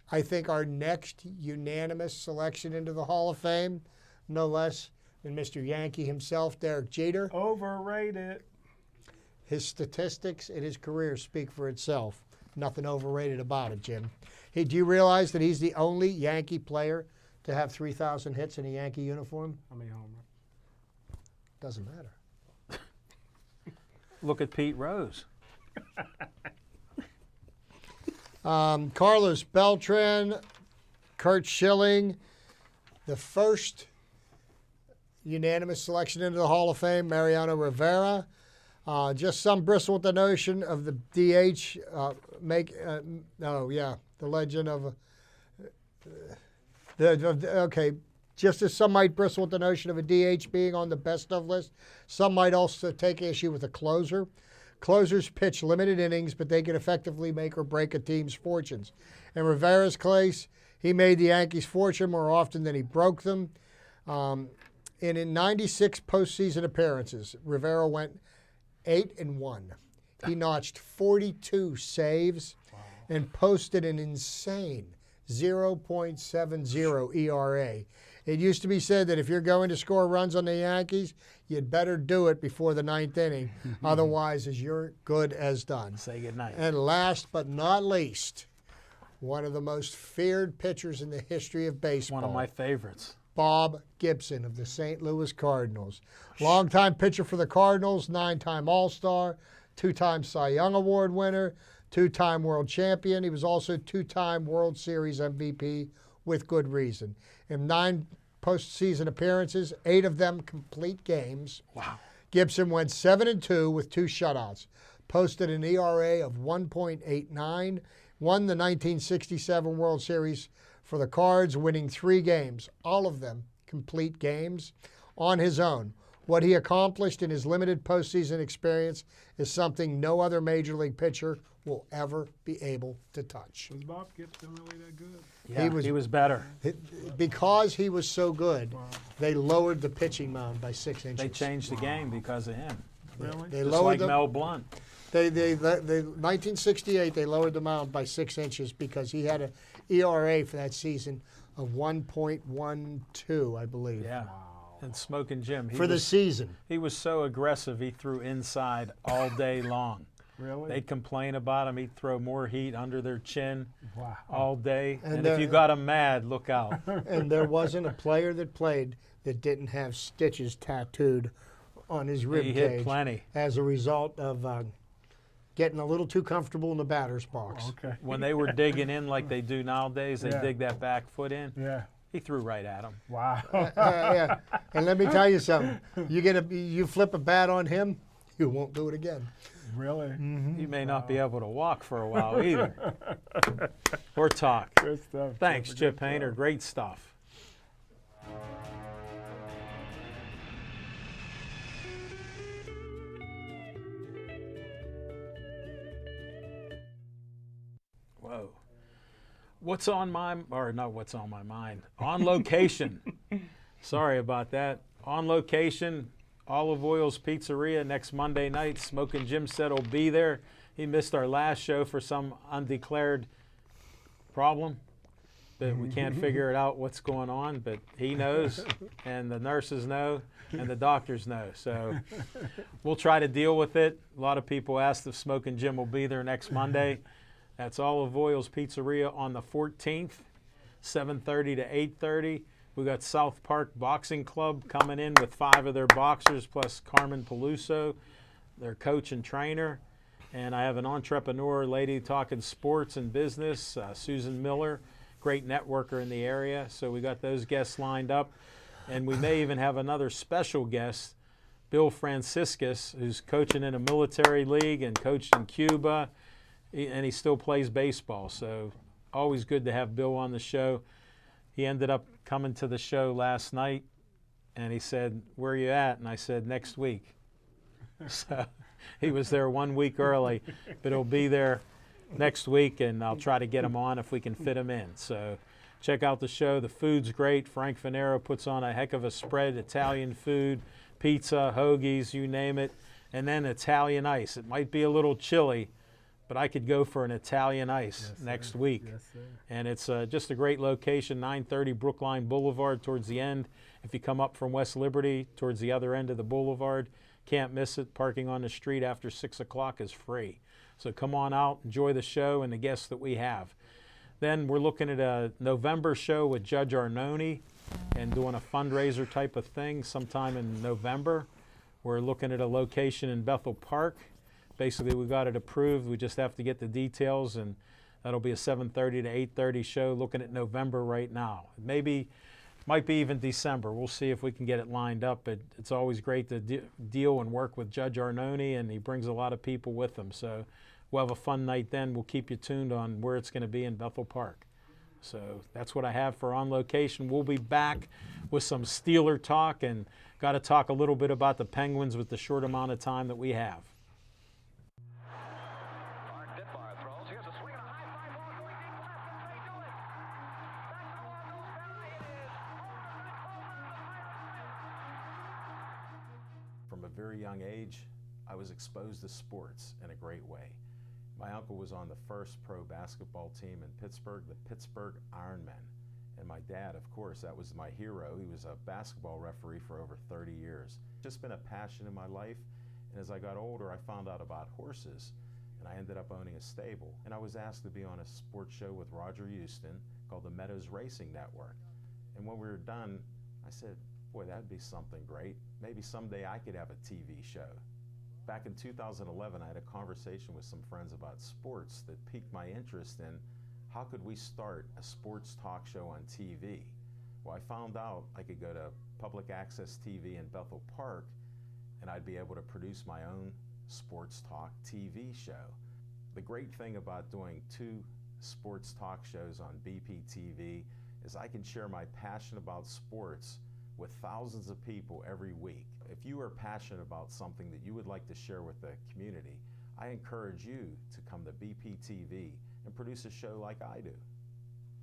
I think our next unanimous selection into the Hall of Fame, no less than Mr. Yankee himself, Derek Jeter. Overrated. His statistics and his career speak for itself. Nothing overrated about it, Jim. Hey, do you realize that he's the only Yankee player to have 3,000 hits in a Yankee uniform? How many home runs? Doesn't matter. Look at Pete Rose. Carlos Beltran, Kurt Schilling, the first unanimous selection into the Hall of Fame, Mariano Rivera. Just some bristle with the notion of the DH the legend of okay. Just as some might bristle with the notion of a DH being on the best of list, some might also take issue with a closer. Closers pitch limited innings, but they can effectively make or break a team's fortunes. In Rivera's case, he made the Yankees' fortune more often than he broke them. And in 96 postseason appearances, Rivera went 8-1. He notched 42 saves and posted an insane 0.70 ERA. It used to be said that if you're going to score runs on the Yankees, you'd better do it before the ninth inning. Otherwise, as you're good as done. Say goodnight. And last but not least, one of the most feared pitchers in the history of baseball. One of my favorites. Bob Gibson of the St. Louis Cardinals. Longtime pitcher for the Cardinals, 9-time All-Star, 2-time Cy Young Award winner, 2-time world champion. He was also 2-time World Series MVP with good reason. In 9 postseason appearances, 8 of them complete games. Wow. Gibson went 7-2 with 2 shutouts, posted an ERA of 1.89, won the 1967 World Series for the Cards, winning 3 games, all of them complete games, on his own. What he accomplished in his limited postseason experience is something no other major league pitcher will ever be able to touch. Was Bob Gibson really that good? Yeah, he was better. Because he was so good, they lowered the pitching mound by 6 inches. They changed the game because of him. Really? They Just lowered like the, Mel Blunt. They 1968, they lowered the mound by 6 inches because he had an ERA for that season of 1.12, I believe. Yeah. And Smoking Jim. For the season. He was so aggressive, he threw inside all day long. Really? They'd complain about him. He'd throw more heat under their chin all day. And And if you got him mad, look out. And there wasn't a player that played that didn't have stitches tattooed on his rib He cage hit plenty. as a result of getting a little too comfortable in the batter's box. Okay. When they were digging in like they do nowadays, they Yeah. dig that back foot in. Yeah. He threw right at him. Wow. Yeah. And let me tell you something. You flip a bat on him, you won't do it again. Really? He may not be able to walk for a while either. Or talk. Good stuff. Thanks, Chipper. Chip Good Hainer. stuff. Great stuff. Whoa. What's on my, or not what's on my mind, on location. Sorry about that. On location, Olive Oil's Pizzeria next Monday night. Smoking Jim said he'll be there. He missed our last show for some undeclared problem, but we can't figure it out what's going on, but he knows, and the nurses know, and the doctors know. So we'll try to deal with it. A lot of people asked if Smoking Jim will be there next Monday. That's Olive Oil's Pizzeria on the 14th, 7:30 to 8:30. We got South Park Boxing Club coming in with 5 of their boxers plus Carmen Peluso, their coach and trainer. And I have an entrepreneur lady talking sports and business, Susan Miller, great networker in the area. So we got those guests lined up. And we may even have another special guest, Bill Franciscus, who's coaching in a military league and coached in Cuba. And he still plays baseball. So always good to have Bill on the show. He ended up coming to the show last night, and he said, "Where are you at?" And I said, "Next week." So he was there 1 week early, but he'll be there next week, and I'll try to get him on if we can fit him in. So check out the show. The food's great. Frank Fanero puts on a heck of a spread, Italian food, pizza, hoagies, you name it, and then Italian ice. It might be a little chilly, but I could go for an Italian ice next week. Yes, sir. And it's just a great location, 930 Brookline Boulevard towards the end. If you come up from West Liberty towards the other end of the boulevard, can't miss it. Parking on the street after 6 o'clock is free. So come on out, enjoy the show and the guests that we have. Then we're looking at a November show with Judge Arnone and doing a fundraiser type of thing sometime in November. We're looking at a location in Bethel Park. Basically, we got it approved. We just have to get the details, and that'll be a 7:30 to 8:30 show. Looking at November right now. Maybe, might be even December. We'll see if we can get it lined up. But it's always great to deal and work with Judge Arnone, and he brings a lot of people with him. So we'll have a fun night then. We'll keep you tuned on where it's going to be in Bethel Park. So that's what I have for On Location. We'll be back with some Steeler talk, and got to talk a little bit about the Penguins with the short amount of time that we have. From a very young age, I was exposed to sports in a great way. My uncle was on the first pro basketball team in Pittsburgh, the Pittsburgh Ironmen. And my dad, of course, that was my hero. He was a basketball referee for over 30 years. Just been a passion in my life. And as I got older, I found out about horses, and I ended up owning a stable. And I was asked to be on a sports show with Roger Houston called the Meadows Racing Network. And when we were done, I said, boy, that'd be something great. Maybe someday I could have a TV show. Back in 2011, I had a conversation with some friends about sports that piqued my interest in how could we start a sports talk show on TV. Well, I found out I could go to public access TV in Bethel Park, and I'd be able to produce my own sports talk TV show. The great thing about doing 2 sports talk shows on BPTV is I can share my passion about sports with thousands of people every week. If you are passionate about something that you would like to share with the community, I encourage you to come to BPTV and produce a show like I do.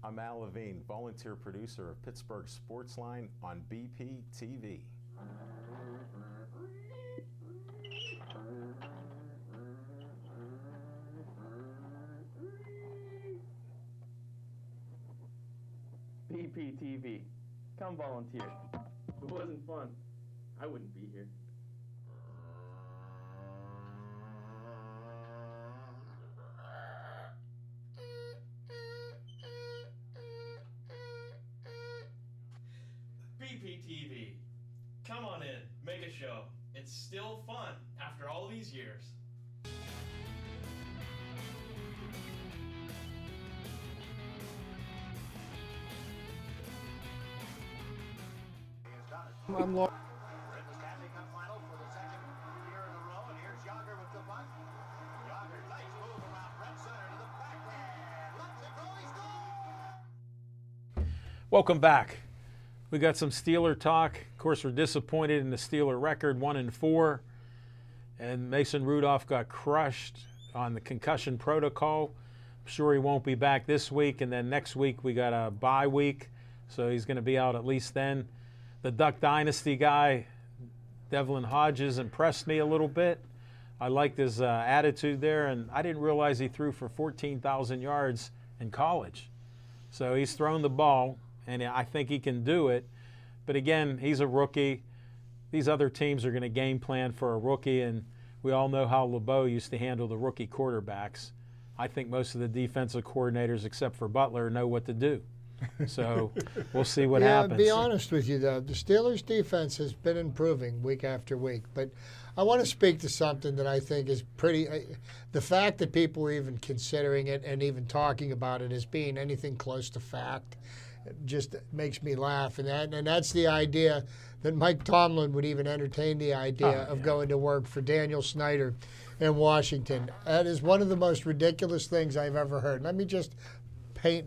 I'm Al Levine, volunteer producer of Pittsburgh Sportsline on BPTV. BPTV. Come volunteer. If it wasn't fun, I wouldn't be here. BPTV. Come on in, make a show. It's still fun after all these years. I'm Lord. We're in the Stanley Cup final for the second year in a row, and here's Yager with the puck. Yager, nice move around front center to the backhand. Lets it go, he scores! Welcome back. We got some Steeler talk. Of course, we're disappointed in the Steeler record, 1-4. And Mason Rudolph got crushed on the concussion protocol. I'm sure he won't be back this week. And then next week we got a bye week, so he's going to be out at least then. The Duck Dynasty guy, Devlin Hodges, impressed me a little bit. I liked his attitude there, and I didn't realize he threw for 14,000 yards in college. So he's thrown the ball, and I think he can do it. But again, he's a rookie. These other teams are going to game plan for a rookie, and we all know how LeBeau used to handle the rookie quarterbacks. I think most of the defensive coordinators, except for Butler, know what to do. So we'll see what happens. To be honest with you, though, the Steelers' defense has been improving week after week. But I want to speak to something that I think is pretty the fact that people are even considering it and even talking about it as being anything close to fact just makes me laugh. And that's the idea that Mike Tomlin would even entertain the idea of going to work for Daniel Snyder in Washington. That is one of the most ridiculous things I've ever heard. Let me just paint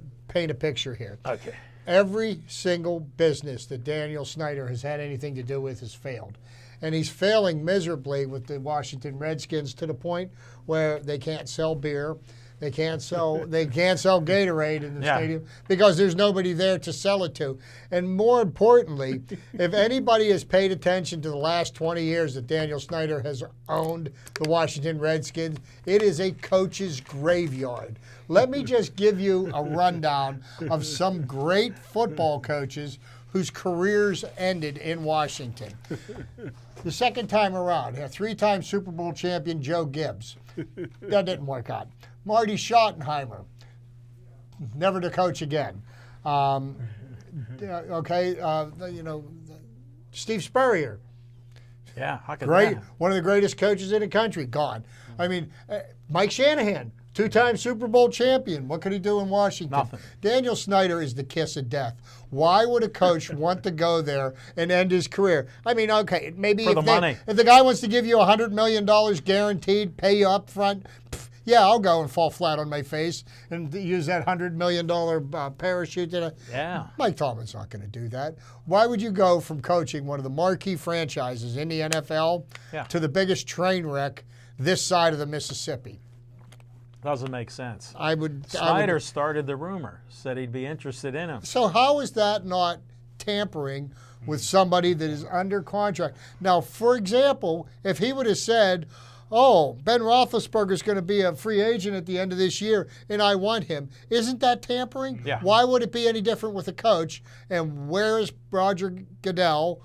a picture here. Okay. Every single business that Daniel Snyder has had anything to do with has failed. And he's failing miserably with the Washington Redskins to the point where they can't sell beer. They can't sell Gatorade in the stadium because there's nobody there to sell it to. And more importantly, if anybody has paid attention to the last 20 years that Daniel Snyder has owned the Washington Redskins, it is a coach's graveyard. Let me just give you a rundown of some great football coaches whose careers ended in Washington. The second time around, a 3-time Super Bowl champion Joe Gibbs. That didn't work out. Marty Schottenheimer, never to coach again. Steve Spurrier, Yeah, how could Great, that? one of the greatest coaches in the country, gone. I mean, Mike Shanahan, 2-time Super Bowl champion. What could he do in Washington? Nothing. Daniel Snyder is the kiss of death. Why would a coach want to go there and end his career? I mean, okay, maybe For the money. if the guy wants to give you $100 million guaranteed, pay you up front, yeah, I'll go and fall flat on my face and use that $100 million parachute. Yeah. Mike Tomlin's not going to do that. Why would you go from coaching one of the marquee franchises in the NFL to the biggest train wreck this side of the Mississippi? Doesn't make sense. Snyder started the rumor, said he'd be interested in him. So how is that not tampering with somebody that is under contract? Now, for example, if he would have said, oh, Ben Roethlisberger's going to be a free agent at the end of this year, and I want him. Isn't that tampering? Yeah. Why would it be any different with a coach? And where is Roger Goodell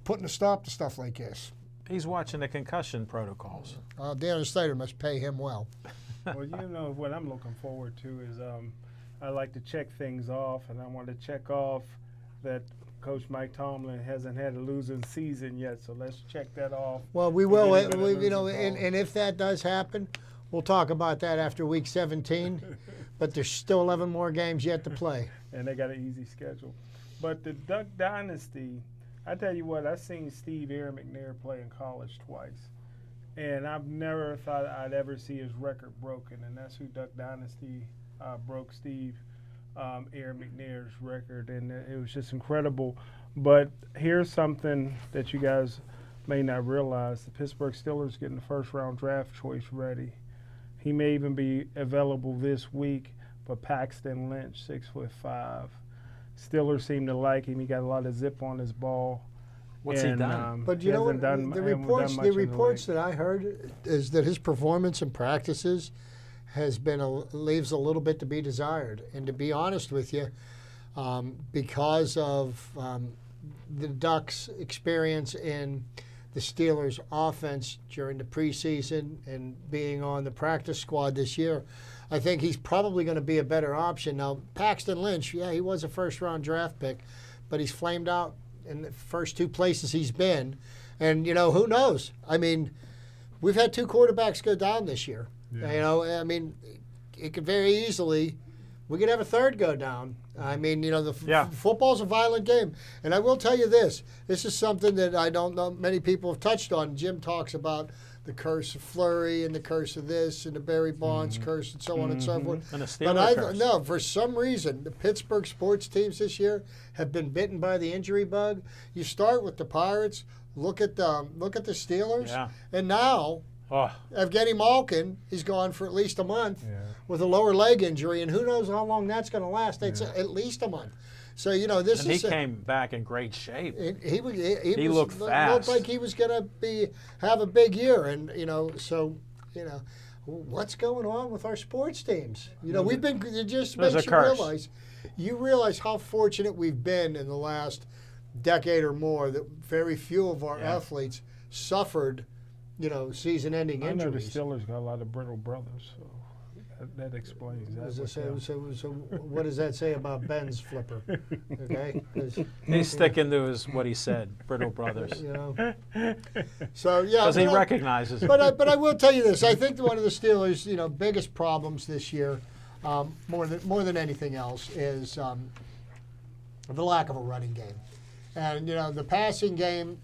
putting a stop to stuff like this? He's watching the concussion protocols. Daniel Snyder must pay him well. Well, you know what I'm looking forward to is I like to check things off, and I want to check off that Coach Mike Tomlin hasn't had a losing season yet, so let's check that off. Well, we will, and if that does happen, we'll talk about that after Week 17. But there's still 11 more games yet to play. And they got an easy schedule. But the Duck Dynasty, I tell you what, I've seen Steve Aaron McNair play in college twice. And I've never thought I'd ever see his record broken, and that's who Duck Dynasty broke Steve Aaron McNair's record, and it was just incredible. But here's something that you guys may not realize. The Pittsburgh Steelers getting the first-round draft choice ready. He may even be available this week, but Paxton Lynch, 6'5". Steelers seem to like him. He got a lot of zip on his ball. What's he done? But you know what? The reports that I heard is that his performance in practices has been leaves a little bit to be desired. And to be honest with you, because of the Ducks' experience in the Steelers' offense during the preseason and being on the practice squad this year, I think he's probably going to be a better option. Now, Paxton Lynch, yeah, he was a first-round draft pick, but he's flamed out in the first two places he's been. And, you know, who knows? I mean, we've had two quarterbacks go down this year. Yeah. You know, I mean, it could very easily, we could have a third go down. I mean, you know, football's a violent game. And I will tell you this is something that I don't know many people have touched on. Jim talks about the curse of Fleury and the curse of this and the Barry Bonds curse and so on and so forth. And the Steelers curse. No, for some reason, the Pittsburgh sports teams this year have been bitten by the injury bug. You start with the Pirates, look at the Steelers, and now Evgeny Malkin, he's gone for at least a month with a lower leg injury, and who knows how long that's going to last. It's at least a month. So, you know, he came back in great shape. He looked fast. Looked like he was going to have a big year. And, you know, so, you know, what's going on with our sports teams? You know, we've been, it just makes you realize how fortunate we've been in the last decade or more that very few of our athletes suffered, you know, season-ending injuries. I know the Steelers got a lot of brittle brothers, so that explains that. So what does that say about Ben's flipper? Okay, he's sticking to what he said, brittle brothers. You know, so yeah, because he recognizes. But I will tell you this: I think one of the Steelers' biggest problems this year, more than anything else, is the lack of a running game, and the passing game.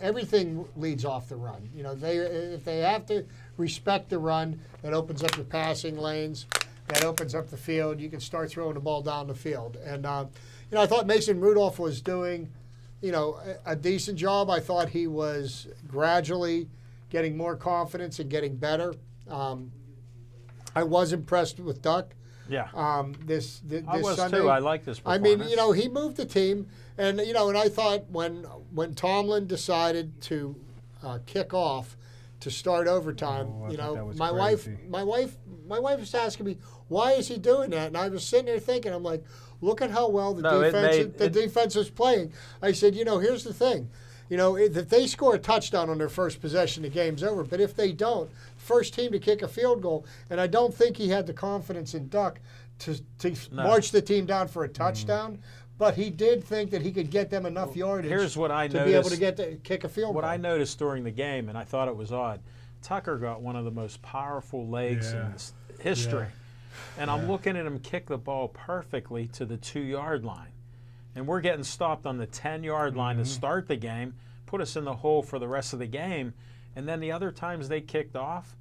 Everything leads off the run. If they have to respect the run, that opens up your passing lanes, that opens up the field. You can start throwing the ball down the field. And I thought Mason Rudolph was doing, a decent job. I thought he was gradually getting more confidence and getting better. I was impressed with Duck. Yeah. This I was Sunday. too. I like this performance. I mean, he moved the team, and and I thought when Tomlin decided to kick off to start overtime, my wife was asking me, why is he doing that? And I was sitting there thinking, I'm like, look at how well the defense is playing. I said, here's the thing. If they score a touchdown on their first possession, the game's over. But if they don't, first team to kick a field goal, and I don't think he had the confidence in Duck to march the team down for a touchdown. but he did think that he could get them enough yardage. Here's what I to be able noticed. to kick a field goal. What I noticed during the game, and I thought it was odd, Tucker got one of the most powerful legs in history. And I'm looking at him kick the ball perfectly to the 2-yard line. And we're getting stopped on the 10-yard line to start the game, put us in the hole for the rest of the game. And then the other times they kicked off,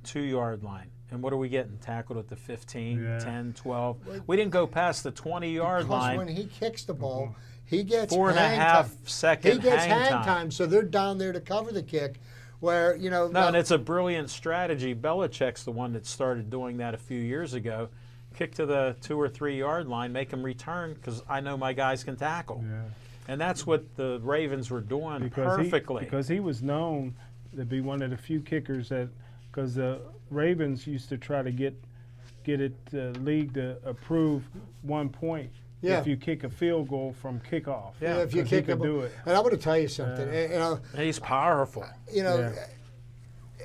2-yard line. And what are we getting? Tackled at the 15, 10, 12. We didn't go past the 20-yard line. Because when he kicks the ball, he gets 4.5 second He gets hang hang time, so they're down there to cover the kick. Where, you know, No, and it's a brilliant strategy. Belichick's the one that started doing that a few years ago. Kick to the 2 or 3 yard line, make them return because I know my guys can tackle. Yeah. And that's what the Ravens were doing Because perfectly. because he was known to be one of the few kickers that, because the Ravens used to try to get it league to approve 1 point if you kick a field goal from kickoff. Yeah, if you kick could him, do it. And I'm going to tell you something. You know, He's powerful. you know,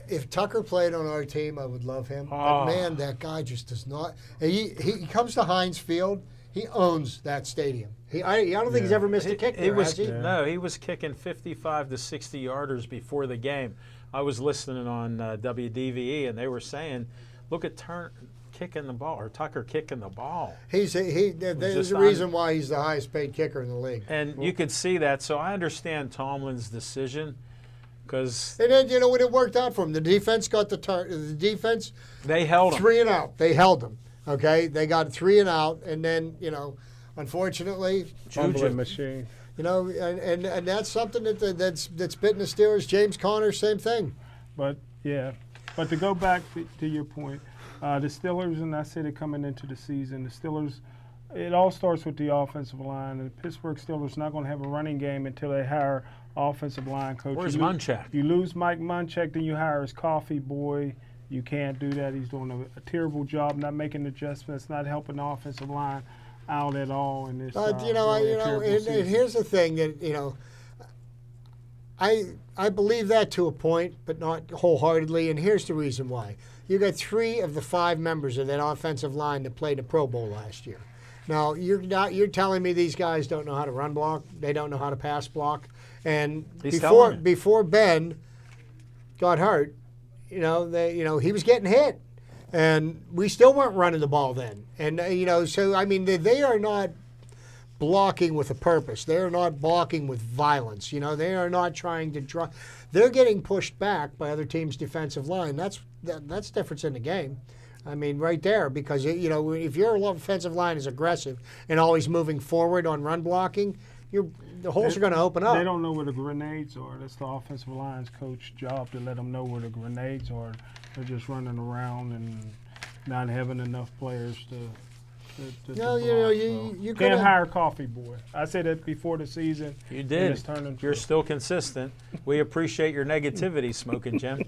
if Tucker played on our team, I would love him. Oh. But man, that guy just does not. He comes to Heinz Field, he owns that stadium. I don't think he's ever missed a kick there, has he? No, he was kicking 55 to 60 yarders before the game. I was listening on WDVE, and they were saying, look at Tucker kicking the ball. There's just a reason why he's the highest paid kicker in the league. And you could see that. So I understand Tomlin's decision because And then, you know, when it worked out for him, the defense got the defense they held him. 3 and out. They held him. Okay, they got 3 and out, and then, you know, unfortunately, Fumbling machine. you know, and that's something that's bitten the Steelers. James Conner, same thing. But to go back to your point, the Steelers, and I said it coming into the season, the Steelers, it all starts with the offensive line. The Pittsburgh Steelers not going to have a running game until they hire offensive line coach. Where's Munchak? You lose Mike Munchak, then you hire his coffee boy. You can't do that. He's doing a terrible job, not making adjustments, not helping the offensive line out at all in this. And here's the thing that, you know, I believe that to a point, but not wholeheartedly. And here's the reason why: you got 3 of the 5 members of that offensive line that played the Pro Bowl last year. Now you're telling me these guys don't know how to run block, they don't know how to pass block, and before Ben got hurt, he was getting hit. And we still weren't running the ball then. And, so, I mean, they are not blocking with a purpose. They are not blocking with violence. They are not trying to draw. They're getting pushed back by other teams' defensive line. That's difference in the game. I mean, right there, because, if your offensive line is aggressive and always moving forward on run blocking, the holes are going to open up. They don't know where the grenades are. That's the offensive line's coach's job to let them know where the grenades are. They're just running around and not having enough players to block. You can't hire Coffee Boy. I said that before the season. You did. You're true. still consistent. We appreciate your negativity, Smoking Jim.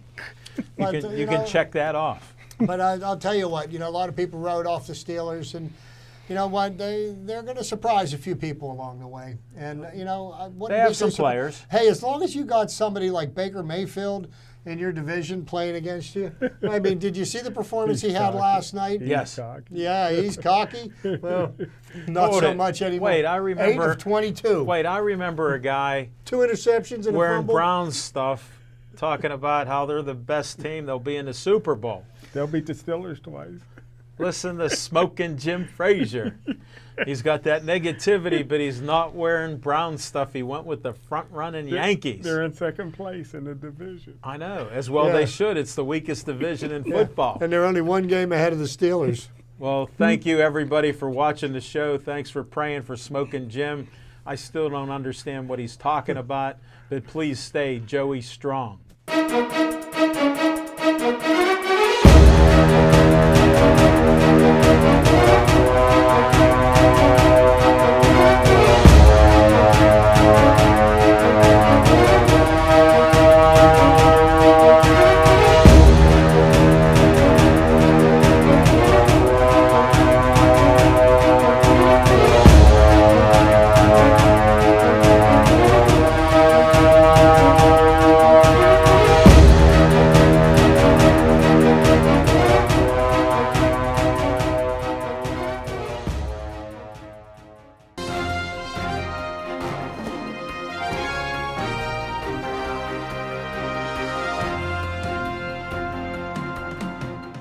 But, you can check that off. But I'll tell you what, a lot of people wrote off the Steelers, and you know what, they're going to surprise a few people along the way. And, they have some players. Hey, as long as you got somebody like Baker Mayfield in your division playing against you. I mean, did you see the performance he had last night? Yes. Yeah, he's cocky. Well, not so much anymore. Wait, I remember 8 of 22. Wait, I remember a guy 2 interceptions and wearing a fumble. Browns stuff talking about how they're the best team. They'll be in the Super Bowl. They'll beat the Steelers twice. Listen to Smoking Jim Frazier. He's got that negativity, but he's not wearing Brown stuff. He went with the front-running Yankees. They're in second place in the division. I know. As well they should. It's the weakest division in football. And they're only 1 game ahead of the Steelers. Well, thank you, everybody, for watching the show. Thanks for praying for Smoking Jim. I still don't understand what he's talking about, but please stay Joey strong.